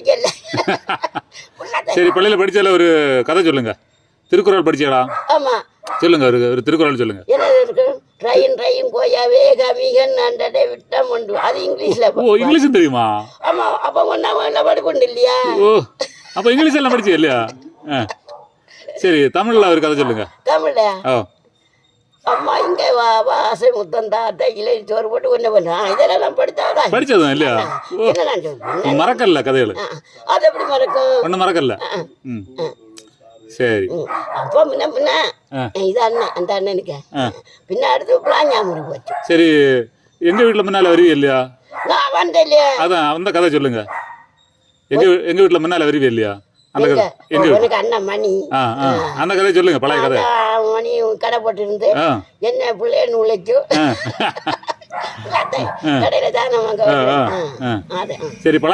படிக்கல. சரி, பள்ளியில் படிச்சால ஒரு கதை சொல்லுங்க. திருக்குறள் படிச்சீங்களா? ஆமா. சொல்லுங்க, ஒரு திருக்குறள் சொல்லுங்க. என்ன இருக்கு? ரயின் ரயின் கோயா வேகமிகன் அண்டடே விட்டம் உண்டு. அது இங்கிலீஷ்ல. ஓ, இங்கிலீஷும் தெரியுமா? ஆமா. அப்ப ஒன்னா படிக்கொண்டு இல்லையா? ஓ, அப்போ இங்கிலீஷ் எல்லாம் படிச்சீங்க இல்லையா? சரி, தமிழ்ல ஒரு கதை சொல்லுங்க. தமிழ்ல ஓ, அம்மா இங்க வா வாசை முத்தம் தாத்தா இலை சோறு போட்டு கொஞ்சம் பண்ணா இதெல்லாம் படித்தாதான் படிச்சதும் இல்லையா? ஓ, என்ன நான் சொல்றேன். மறக்கல கதைகள் அது எப்படி மறக்கும்? ஒன்றும் மறக்கல. ம், சரி. அப்போ முன்ன இது அண்ணன் அந்த அண்ணனுக்கு பின்ன அடுத்து பிளாஞ்சாமூரி போச்சு. சரி, எங்க வீட்டில் முன்னால வருவீங்க இல்லையா? நான் வந்தேன் இல்லையா? அதான் அந்த கதை சொல்லுங்க. எங்க வீட்டில் முன்னால வருவீங்க இல்லையா? அந்த கதை எங்க உனக்கு அண்ணன் மணி. அந்த கதை சொல்லுங்க, பழைய கதை. மணி கடை போட்டு என்ன பிள்ளைன்னு உழைச்சு கடையில தானே வாங்க. சரி, பழைய